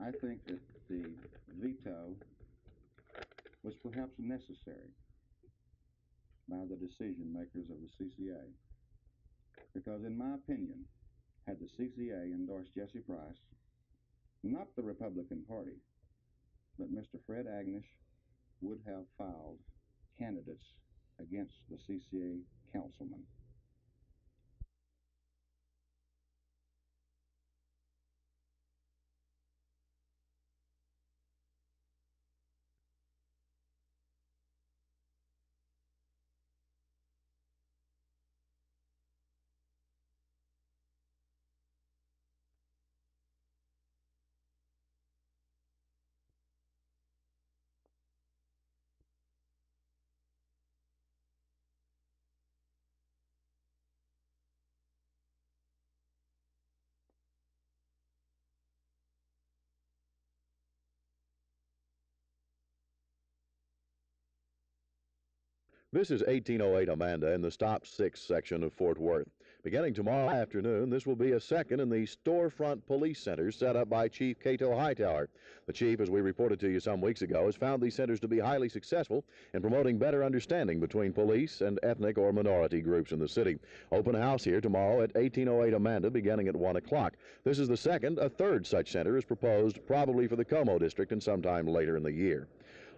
I think that the veto was perhaps necessary by the decision makers of the CCA. Because, in my opinion, had the CCA endorsed Jesse Price, not the Republican Party, but Mr. Fred Agnish would have filed candidates against the CCA councilman. This is 1808 Amanda in the Stop 6 section of Fort Worth. Beginning tomorrow afternoon, this will be a second in the storefront police centers set up by Chief Cato Hightower. The chief, as we reported to you some weeks ago, has found these centers to be highly successful in promoting better understanding between police and ethnic or minority groups in the city. Open house here tomorrow at 1808 Amanda beginning at 1 o'clock. This is the second. A third such center is proposed probably for the Como district and sometime later in the year.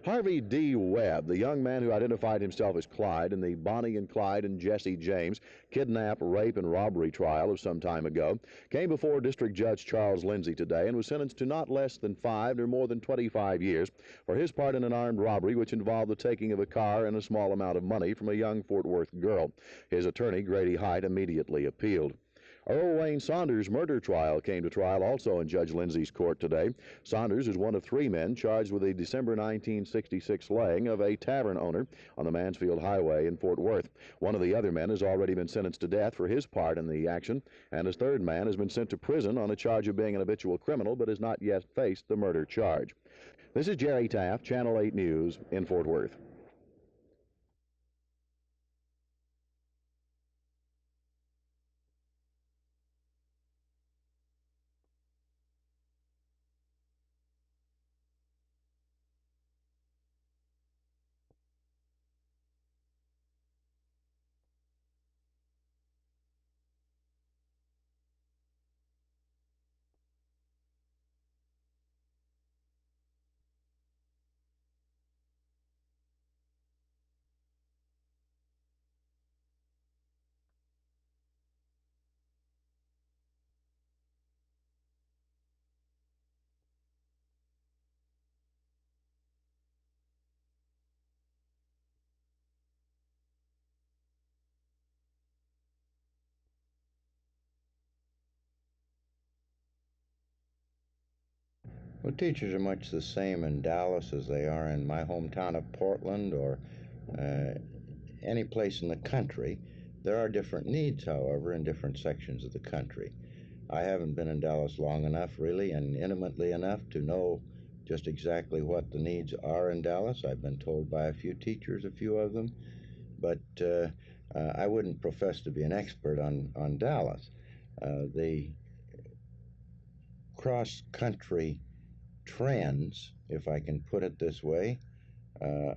Harvey D. Webb, the young man who identified himself as Clyde in the Bonnie and Clyde and Jesse James kidnap, rape, and robbery trial of some time ago, came before District Judge Charles Lindsay today and was sentenced to not less than 5 nor more than 25 years for his part in an armed robbery which involved the taking of a car and a small amount of money from a young Fort Worth girl. His attorney, Grady Height, immediately appealed. Earl Wayne Saunders' murder trial came to trial also in Judge Lindsay's court today. Saunders is one of 3 men charged with the December 1966 slaying of a tavern owner on the Mansfield Highway in Fort Worth. One of the other men has already been sentenced to death for his part in the action, and his third man has been sent to prison on a charge of being an habitual criminal but has not yet faced the murder charge. This is Jerry Taft, Channel 8 News in Fort Worth. Well, teachers are much the same in Dallas as they are in my hometown of Portland or any place in the country. There are different needs, however, in different sections of the country. I haven't been in Dallas long enough, really, and intimately enough to know just exactly what the needs are in Dallas. I've been told by a few teachers, a few of them, but I wouldn't profess to be an expert on Dallas. The cross-country trends, if I can put it this way,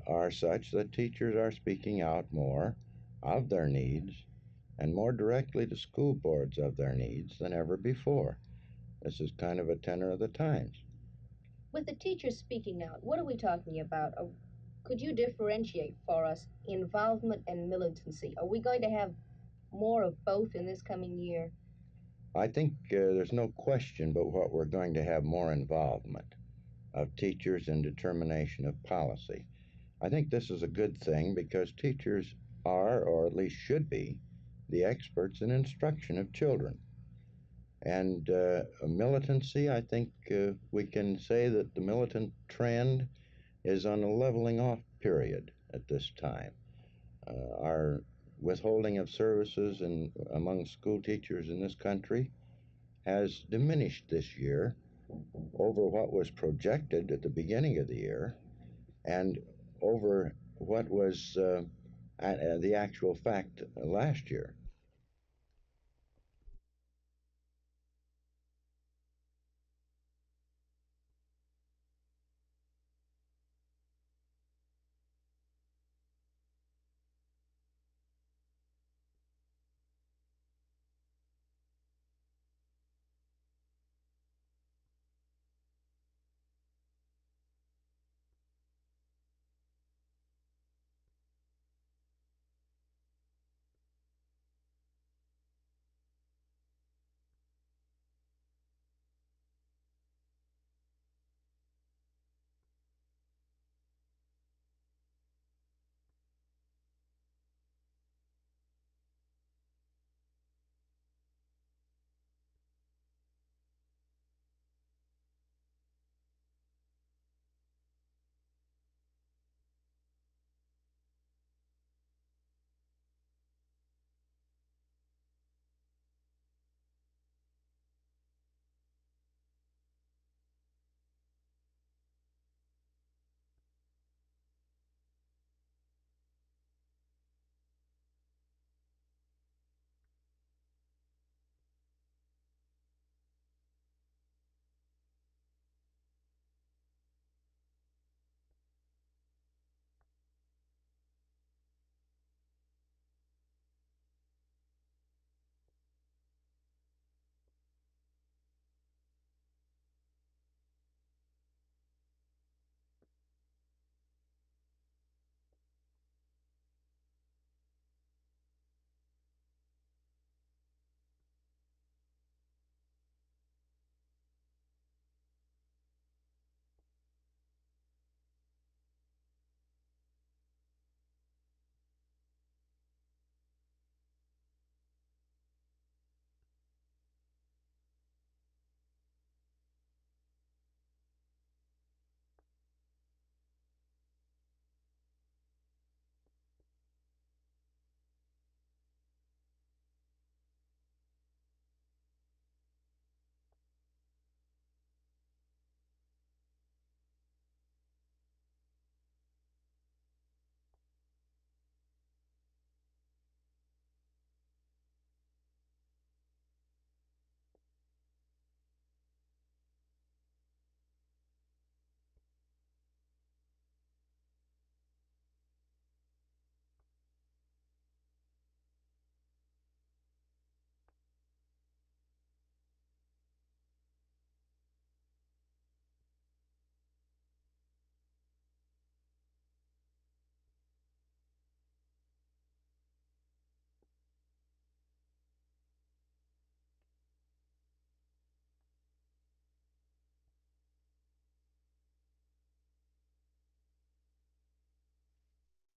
are such that teachers are speaking out more of their needs and more directly to school boards of their needs than ever before. This is kind of a tenor of the times. With the teachers speaking out, what are we talking about? Could you differentiate for us involvement and militancy? Are we going to have more of both in this coming year? I think there's no question but what we're going to have more involvement of teachers in determination of policy. I think this is a good thing because teachers are, or at least should be, the experts in instruction of children. And militancy, I think we can say that the militant trend is on a leveling off period at this time. Our withholding of services among school teachers in this country has diminished this year over what was projected at the beginning of the year and over what was the actual fact last year.